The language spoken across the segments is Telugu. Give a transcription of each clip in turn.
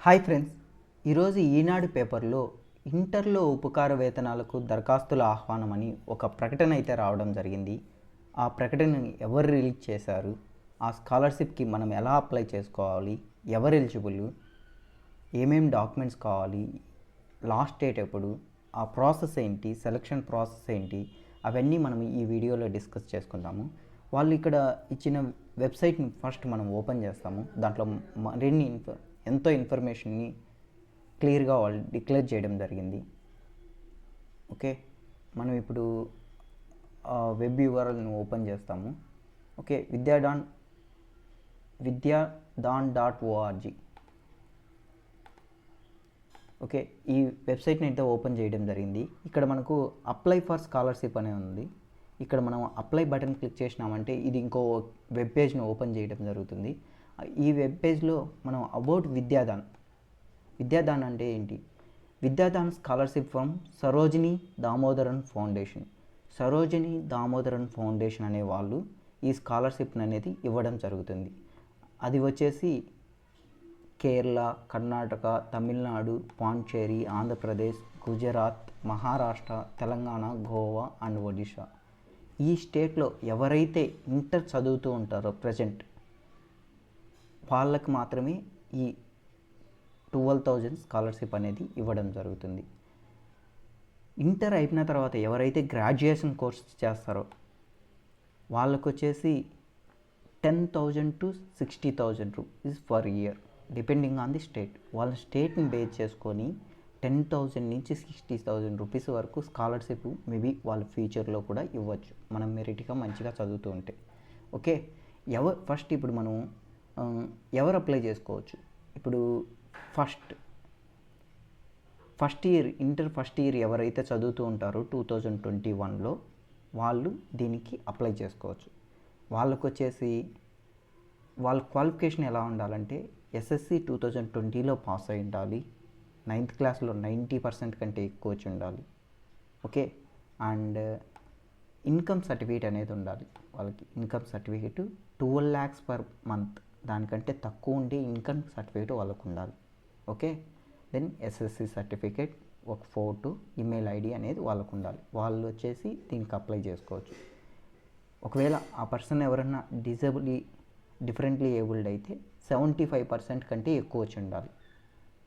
హాయ్ ఫ్రెండ్స్, ఈరోజు ఈనాడు పేపర్లో ఇంటర్లో ఉపకార వేతనాలకు దరఖాస్తుల ఆహ్వానం అని ఒక ప్రకటన అయితే రావడం జరిగింది. ఆ ప్రకటనని ఎవరు రిలీజ్ చేశారు, ఆ స్కాలర్షిప్కి మనం ఎలా అప్లై చేసుకోవాలి, ఎవరు ఎలిజిబుల్, ఏమేం డాక్యుమెంట్స్ కావాలి, లాస్ట్ డేట్ ఎప్పుడు, ఆ ప్రాసెస్ ఏంటి, సెలక్షన్ ప్రాసెస్ ఏంటి, అవన్నీ మనం ఈ వీడియోలో డిస్కస్ చేసుకుందాము. వాళ్ళు ఇక్కడ ఇచ్చిన వెబ్సైట్ని ఫస్ట్ మనం ఓపెన్ చేస్తాము. దాంట్లో మరిన్ని ఎంతో ఇన్ఫర్మేషన్ని క్లియర్గా వాళ్ళు డిక్లేర్ చేయడం జరిగింది. ఓకే, మనం ఇప్పుడు వెబ్ యూఆర్ఎల్ని ఓపెన్ చేస్తాము. ఓకే, విద్యాదాన్.org. ఓకే, ఈ వెబ్సైట్ని అయితే ఓపెన్ చేయడం జరిగింది. ఇక్కడ మనకు అప్లై ఫర్ స్కాలర్షిప్ అనే ఉంది. ఇక్కడ మనం అప్లై బటన్ క్లిక్ చేసినామంటే ఇది ఇంకో వెబ్ పేజ్ని ఓపెన్ చేయడం జరుగుతుంది. ఈ వెబ్ పేజ్లో మనం అబౌట్ విద్యాదాన్ అంటే ఏంటి, Vidyadaan scholarship from Sarojini Damodaran foundation అనే వాళ్ళు ఈ స్కాలర్షిప్ని అనేది ఇవ్వడం జరుగుతుంది. అది వచ్చేసి కేరళ, కర్ణాటక, తమిళనాడు, పాండిచ్చేరి, ఆంధ్రప్రదేశ్, గుజరాత్, మహారాష్ట్ర, తెలంగాణ, గోవా అండ్ ఒడిషా. ఈ స్టేట్లో ఎవరైతే ఇంటర్ చదువుతూ ఉంటారో ప్రజెంట్ వాళ్ళకి మాత్రమే ఈ 12,000 స్కాలర్షిప్ అనేది ఇవ్వడం జరుగుతుంది. ఇంటర్ అయిపోయిన తర్వాత ఎవరైతే గ్రాడ్యుయేషన్ కోర్స్ చేస్తారో వాళ్ళకు వచ్చేసి 10,000 to 60,000 rupees per year, depending on the state. వాళ్ళ స్టేట్ని బేస్ చేసుకొని 10,000 నుంచి 60,000 రూపీస్ వరకు స్కాలర్షిప్ మేబీ వాళ్ళ ఫ్యూచర్లో కూడా ఇవ్వచ్చు, మనం మెరిట్గా మంచిగా చదువుతూ ఉంటే. ఓకే, ఫస్ట్ ఇప్పుడు మనం ఎవరు అప్లై చేసుకోవచ్చు. ఇప్పుడు ఇంటర్ ఫస్ట్ ఇయర్ ఎవరైతే చదువుతూ ఉంటారో 2021లో వాళ్ళు దీనికి అప్లై చేసుకోవచ్చు. వాళ్ళకు వచ్చేసి వాళ్ళ క్వాలిఫికేషన్ ఎలా ఉండాలంటే ఎస్ఎస్సి 2020లో పాస్ అయి ఉండాలి, 9th క్లాస్లో 90% కంటే ఎక్కువ వచ్చి ఉండాలి. ఓకే, అండ్ ఇన్కమ్ సర్టిఫికేట్ అనేది ఉండాలి. వాళ్ళకి income certificate 12 lakhs per month, దానికంటే తక్కువ ఉండే ఇన్కమ్ సర్టిఫికేట్ వాళ్ళకు ఉండాలి. ఓకే, దెన్ ఎస్ఎస్సి సర్టిఫికేట్, ఒక ఫోటో, ఈమెయిల్ ఐడి అనేది వాళ్ళకు ఉండాలి. వాళ్ళు వచ్చేసి దీనికి అప్లై చేసుకోవచ్చు. ఒకవేళ ఆ పర్సన్ ఎవరైనా డిఫరెంట్లీ ఏబుల్డ్ అయితే 75% కంటే ఎక్కువ వచ్చి ఉండాలి.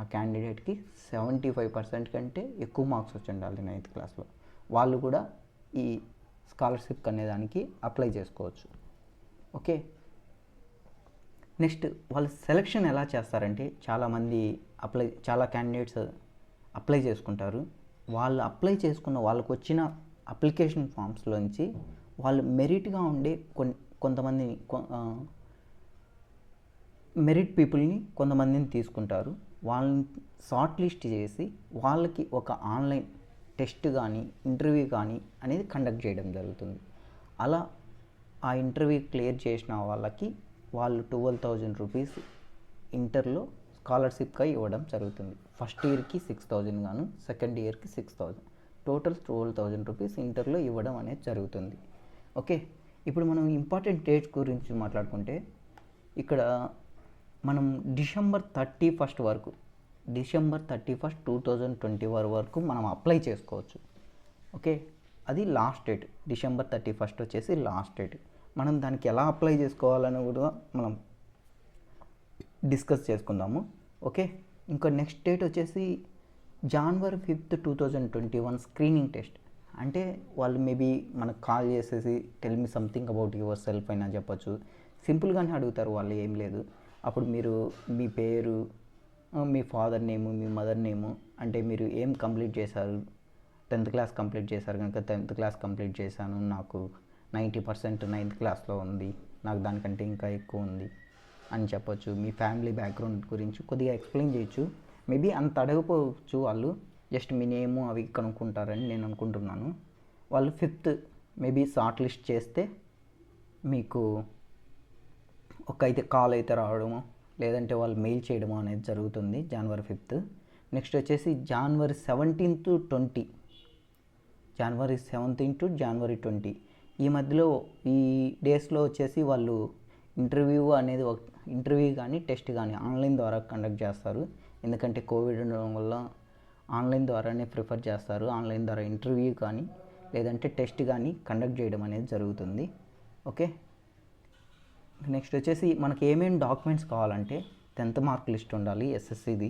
ఆ క్యాండిడేట్కి 75% కంటే ఎక్కువ మార్క్స్ వచ్చి ఉండాలి 9th క్లాస్లో. వాళ్ళు కూడా ఈ స్కాలర్షిప్ అనేదానికి అప్లై చేసుకోవచ్చు. ఓకే, నెక్స్ట్ వాళ్ళు సెలెక్షన్ ఎలా చేస్తారంటే చాలా క్యాండిడేట్స్ అప్లై చేసుకుంటారు. వాళ్ళు అప్లై చేసుకున్న వాళ్ళకు వచ్చిన అప్లికేషన్ ఫామ్స్లోంచి వాళ్ళు మెరిట్గా ఉండే కొంతమందిని మెరిట్ పీపుల్ని కొంతమందిని తీసుకుంటారు. వాళ్ళని షార్ట్ లిస్ట్ చేసి వాళ్ళకి ఒక ఆన్లైన్ టెస్ట్ కానీ ఇంటర్వ్యూ కానీ అనేది కండక్ట్ చేయడం జరుగుతుంది. అలా ఆ ఇంటర్వ్యూ క్లియర్ చేసిన వాళ్ళకి వాళ్ళు 12,000 రూపీస్ ఇంటర్లో స్కాలర్షిప్గా ఇవ్వడం జరుగుతుంది. ఫస్ట్ ఇయర్కి 6,000 గాను, సెకండ్ ఇయర్కి 6,000, టోటల్ 12,000 రూపీస్ ఇంటర్లో ఇవ్వడం అనేది జరుగుతుంది. ఓకే, ఇప్పుడు మనం ఇంపార్టెంట్ డేట్స్ గురించి మాట్లాడుకుంటే ఇక్కడ మనం డిసెంబర్ 31, 2021 వరకు మనం అప్లై చేసుకోవచ్చు. ఓకే, అది లాస్ట్ డేట్. డిసెంబర్ 31 వచ్చేసి లాస్ట్ డేట్. మనం దానికి ఎలా అప్లై చేసుకోవాలని కూడా మనం డిస్కస్ చేసుకుందాము. ఓకే, ఇంకా నెక్స్ట్ డేట్ వచ్చేసి January 5, 2021 స్క్రీనింగ్ టెస్ట్. అంటే వాళ్ళు మేబీ మనకు కాల్ చేసేసి tell me something about your self అయినా చెప్పచ్చు. సింపుల్గానే అడుగుతారు వాళ్ళు, ఏం లేదు. అప్పుడు మీరు మీ పేరు, మీ ఫాదర్ నేము, మీ మదర్ నేము, అంటే మీరు ఏం కంప్లీట్ చేశారు, 10th క్లాస్ కంప్లీట్ చేశారు కనుక 10th క్లాస్ కంప్లీట్ చేశాను, నాకు 90% 9th క్లాస్లో ఉంది, నాకు దానికంటే ఇంకా ఎక్కువ ఉంది అని చెప్పొచ్చు. మీ ఫ్యామిలీ బ్యాక్గ్రౌండ్ గురించి కొద్దిగా ఎక్స్ప్లెయిన్ చేయొచ్చు. మేబీ అంత అడగపోవచ్చు వాళ్ళు, జస్ట్ మీ నేము అవి కనుక్కుంటారని నేను అనుకుంటున్నాను. వాళ్ళు 5th మేబీ షార్ట్ లిస్ట్ చేస్తే మీకు అయితే కాల్ అయితే రావడము, లేదంటే వాళ్ళు మెయిల్ చేయడము అనేది జరుగుతుంది January 5. నెక్స్ట్ వచ్చేసి January 17 to 20, January 17 to January 20 ఈ మధ్యలో ఈ డేస్లో వచ్చేసి వాళ్ళు ఇంటర్వ్యూ కానీ టెస్ట్ కానీ ఆన్లైన్ ద్వారా కండక్ట్ చేస్తారు. ఎందుకంటే కోవిడ్ ఉండడం వల్ల ఆన్లైన్ ద్వారానే ప్రిఫర్ చేస్తారు. ఆన్లైన్ ద్వారా ఇంటర్వ్యూ కానీ లేదంటే టెస్ట్ కానీ కండక్ట్ చేయడం అనేది జరుగుతుంది. ఓకే, నెక్స్ట్ వచ్చేసి మనకి ఏమేమి డాక్యుమెంట్స్ కావాలంటే 10th మార్క్ లిస్ట్ ఉండాలి, ఎస్ఎస్సిది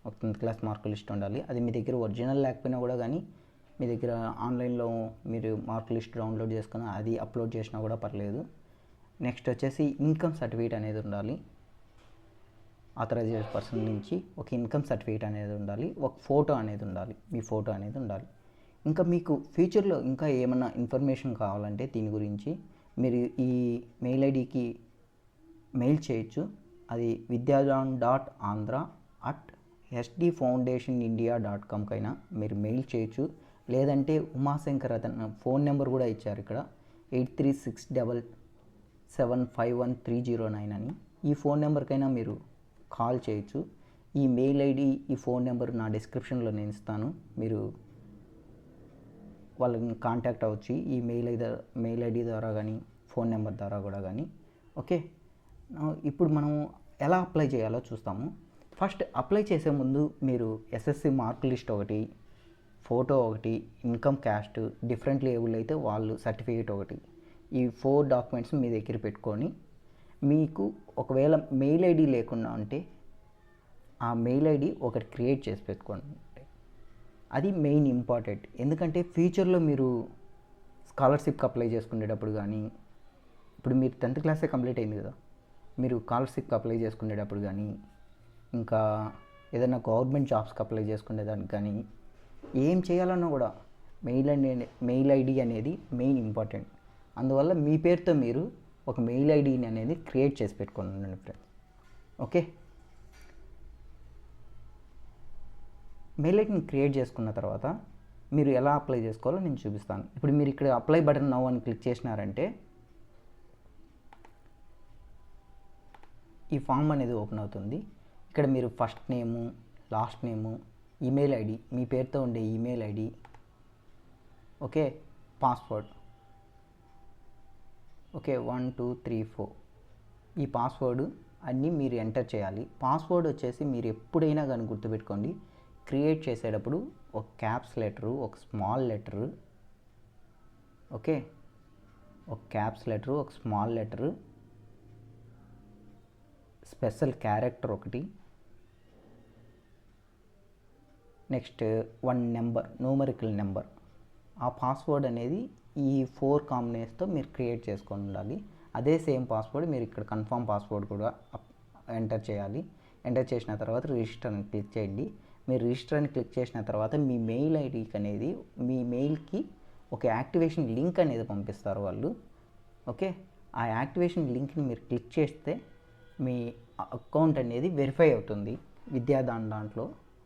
ఒక 10th క్లాస్ మార్క్ లిస్ట్ ఉండాలి. అది మీ దగ్గర ఒరిజినల్ లేకపోయినా కూడా కానీ మీ దగ్గర ఆన్లైన్లో మీరు మార్క్ లిస్ట్ డౌన్లోడ్ చేసుకుని అది అప్లోడ్ చేసినా కూడా పర్లేదు. నెక్స్ట్ వచ్చేసి ఇన్కమ్ సర్టిఫికేట్ అనేది ఉండాలి. ఆథరైజ్డ్ పర్సన్ నుంచి ఒక ఇన్కమ్ సర్టిఫికేట్ అనేది ఉండాలి. ఒక ఫోటో అనేది ఉండాలి, మీ ఫోటో అనేది ఉండాలి. ఇంకా మీకు ఫ్యూచర్లో ఇంకా ఏమన్నా ఇన్ఫర్మేషన్ కావాలంటే దీని గురించి మీరు ఈ మెయిల్ ఐడికి మెయిల్ చేయొచ్చు. అది vidyajan.andhra@sdfoundationindia.com కైనా మీరు మెయిల్ చేయొచ్చు. లేదంటే ఉమాశంకర్ అతను ఫోన్ నెంబర్ కూడా ఇచ్చారు ఇక్కడ 8367751309 అని. ఈ ఫోన్ నెంబర్కైనా మీరు కాల్ చేయొచ్చు. ఈ మెయిల్ ఐడి, ఈ ఫోన్ నెంబర్ నా డిస్క్రిప్షన్లో నేను ఇస్తాను. మీరు వాళ్ళని కాంటాక్ట్ అవ్వచ్చు ఈ మెయిల్ ఐడి ద్వారా కానీ ఫోన్ నెంబర్ ద్వారా కూడా కానీ. ఓకే, ఇప్పుడు మనం ఎలా అప్లై చేయాలో చూస్తాము. ఫస్ట్ అప్లై చేసే ముందు మీరు ఎస్ఎస్సి మార్క్ లిస్ట్ ఒకటి, ఫోటో ఒకటి, ఇన్కమ్ క్యాస్ట్, డిఫరెంట్లీ ఏబుల్ అయితే వాళ్ళు సర్టిఫికేట్ ఒకటి, ఈ 4 డాక్యుమెంట్స్ మీ దగ్గర పెట్టుకొని మీకు ఒకవేళ మెయిల్ ఐడి లేకుండా ఉంటే ఆ మెయిల్ ఐడి ఒకటి క్రియేట్ చేసి పెట్టుకోండి. అది మెయిన్ ఇంపార్టెంట్. ఎందుకంటే ఫ్యూచర్లో మీరు స్కాలర్షిప్కి అప్లై చేసుకునేటప్పుడు కానీ, ఇప్పుడు మీరు 10th క్లాసే కంప్లీట్ అయింది కదా, మీరు స్కాలర్షిప్కి అప్లై చేసుకునేటప్పుడు కానీ, ఇంకా ఏదైనా గవర్నమెంట్ జాబ్స్కి అప్లై చేసుకునేదానికి కానీ ఏం చేయాలన్నా కూడా మెయిల్ ఐడి అనేది మెయిన్ ఇంపార్టెంట్. అందువల్ల మీ పేరుతో మీరు ఒక మెయిల్ ఐడిని అనేది క్రియేట్ చేసి పెట్టుకోండి ఫ్రెండ్స్. ఓకే, మెయిల్ ఐడిని క్రియేట్ చేసుకున్న తర్వాత మీరు ఎలా అప్లై చేసుకోవాలో నేను చూపిస్తాను. ఇప్పుడు మీరు ఇక్కడ అప్లై బటన్ నౌ అని క్లిక్ చేసినారంటే ఈ ఫామ్ అనేది ఓపెన్ అవుతుంది. ఇక్కడ మీరు first name, last name, email ID, మీ పేరుతో ఉండే email ID, okay, password, okay 1 2 3 4 ఈ పాస్వర్డ్ అన్నీ మీరు ఎంటర్ చేయాలి. పాస్వర్డ్ వచ్చేసి మీరు ఎప్పుడైనా కానీ గుర్తుపెట్టుకోండి, క్రియేట్ చేసేటప్పుడు ఒక క్యాప్స్ లెటరు, ఒక స్మాల్ లెటరు, ఓకే, ఒక క్యాప్స్ లెటరు, ఒక స్మాల్ లెటరు, స్పెషల్ క్యారెక్టర్ ఒకటి, నెక్స్ట్ 1 నెంబర్, న్యూమరికల్ నెంబర్. ఆ పాస్వర్డ్ అనేది ఈ 4 కాంబినేషన్తో మీరు క్రియేట్ చేసుకొని ఉండాలి. అదే సేమ్ పాస్వర్డ్ మీరు ఇక్కడ కన్ఫర్మ్ పాస్వర్డ్ కూడా ఎంటర్ చేయాలి. ఎంటర్ చేసిన తర్వాత రిజిస్టర్ అని క్లిక్ చేయండి. మీరు రిజిస్టర్ అని క్లిక్ చేసిన తర్వాత మీ మెయిల్ ఐడికి అనేది మీ మెయిల్కి ఒక యాక్టివేషన్ లింక్ అనేది పంపిస్తారు వాళ్ళు. ఓకే, ఆ యాక్టివేషన్ లింక్ని మీరు క్లిక్ చేస్తే మీ అకౌంట్ అనేది వెరిఫై అవుతుంది. దాంట్లో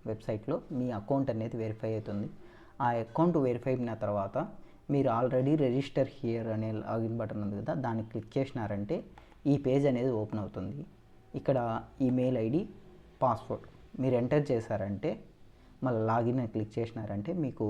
వెబ్సైట్లో మీ అకౌంట్ అనేది వెరిఫై అవుతుంది. ఆ అకౌంట్ వెరిఫై అయిన తర్వాత మీరు ఆల్రెడీ రిజిస్టర్ హియర్ అనే లాగిన్ బటన్ ఉంది కదా, దాన్ని క్లిక్ చేసినారంటే ఈ పేజ్ అనేది ఓపెన్ అవుతుంది. ఇక్కడ ఈమెయిల్ ఐడి, పాస్వర్డ్ మీరు ఎంటర్ చేశారంటే మళ్ళీ లాగిన్ అని క్లిక్ చేసినారంటే మీకు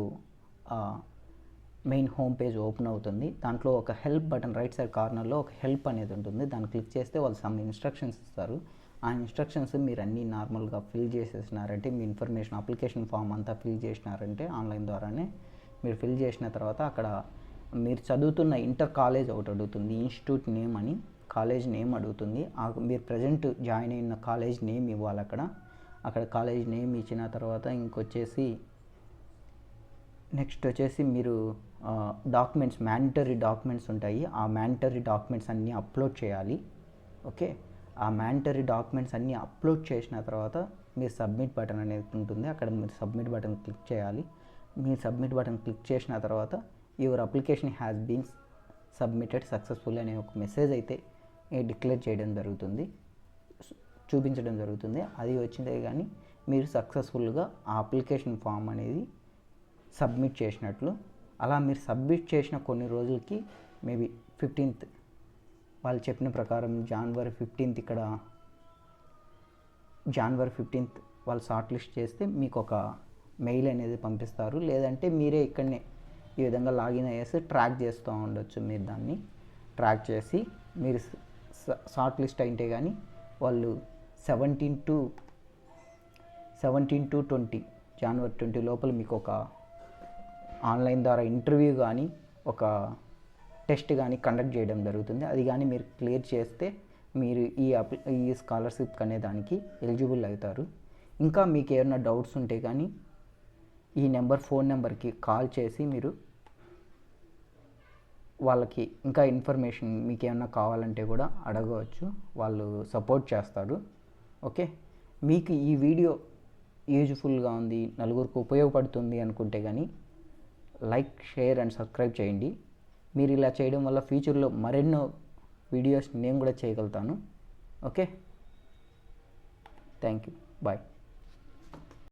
మెయిన్ హోమ్ పేజ్ ఓపెన్ అవుతుంది. దాంట్లో ఒక హెల్ప్ బటన్ రైట్ సైడ్ కార్నర్లో ఒక హెల్ప్ అనేది ఉంటుంది. దాన్ని క్లిక్ చేస్తే వాళ్ళు సమ్ ఇన్స్ట్రక్షన్స్ ఇస్తారు. ఆ ఇన్స్ట్రక్షన్స్ మీరు అన్నీ నార్మల్గా ఫిల్ చేసేసినారంటే మీ ఇన్ఫర్మేషన్ అప్లికేషన్ ఫామ్ అంతా ఫిల్ చేసినారంటే ఆన్లైన్ ద్వారానే మీరు ఫిల్ చేసిన తర్వాత అక్కడ మీరు చదువుతున్న ఇంటర్ కాలేజ్ ఒకటి అడుగుతుంది, ఇన్స్టిట్యూట్ నేమ్ అని కాలేజ్ నేమ్ అడుగుతుంది. మీరు ప్రజెంట్ జాయిన్ అయిన కాలేజ్ నేమ్ ఇవ్వాలి. అక్కడ కాలేజ్ నేమ్ ఇచ్చిన తర్వాత ఇంకొచ్చేసి నెక్స్ట్ వచ్చేసి మీరు డాక్యుమెంట్స్, మ్యాండటరీ డాక్యుమెంట్స్ ఉంటాయి. ఆ మ్యాండటరీ డాక్యుమెంట్స్ అన్నీ అప్లోడ్ చేయాలి. ఓకే, ఆ మ్యాండటరీ డాక్యుమెంట్స్ అన్నీ అప్లోడ్ చేసిన తర్వాత మీరు సబ్మిట్ బటన్ అనేది ఉంటుంది. అక్కడ మీరు సబ్మిట్ బటన్ క్లిక్ చేయాలి. మీరు సబ్మిట్ బటన్ క్లిక్ చేసిన తర్వాత your application has been submitted successful అనే ఒక మెసేజ్ అయితే డిక్లేర్ చేయడం జరుగుతుంది, చూపించడం జరుగుతుంది. అది వచ్చిందే కానీ మీరు సక్సెస్ఫుల్గా ఆ అప్లికేషన్ ఫామ్ అనేది సబ్మిట్ చేసినట్లు. అలా మీరు సబ్మిట్ చేసిన కొన్ని రోజులకి మేబీ 15th వాళ్ళు చెప్పిన ప్రకారం జనవరి 15th ఇక్కడ జనవరి 15th వాళ్ళు షార్ట్ లిస్ట్ చేస్తే మీకు ఒక మెయిల్ అనేది పంపిస్తారు. లేదంటే మీరే ఇక్కడనే ఈ విధంగా లాగిన్ అయ్యేసి ట్రాక్ చేస్తూ ఉండొచ్చు. మీరు దాన్ని ట్రాక్ చేసి మీరు షార్ట్ లిస్ట్ అయితే కానీ వాళ్ళు 17 to 20 జనవరి 20 లోపల మీకు ఒక ఆన్లైన్ ద్వారా ఇంటర్వ్యూ కానీ ఒక టెస్ట్ కానీ కండక్ట్ చేయడం జరుగుతుంది. అది కానీ మీరు క్లియర్ చేస్తే మీరు ఈ స్కాలర్షిప్ అనే దానికి ఎలిజిబుల్ అవుతారు. ఇంకా మీకు ఏమైనా డౌట్స్ ఉంటే కానీ ఈ ఫోన్ నెంబర్కి కాల్ చేసి మీరు వాళ్ళకి ఇంకా ఇన్ఫర్మేషన్ మీకు ఏమైనా కావాలంటే కూడా అడగవచ్చు, వాళ్ళు సపోర్ట్ చేస్తారు. ఓకే, మీకు ఈ వీడియో యూజ్ఫుల్గా ఉంది, నలుగురికి ఉపయోగపడుతుంది అనుకుంటే కానీ లైక్, షేర్ అండ్ సబ్స్క్రైబ్ చేయండి. మీరు ఇలా చేయడం వల్ల ఫ్యూచర్లో మరెన్నో వీడియోస్ నేను కూడా చేయగలుగుతాను. Okay, thank you, bye.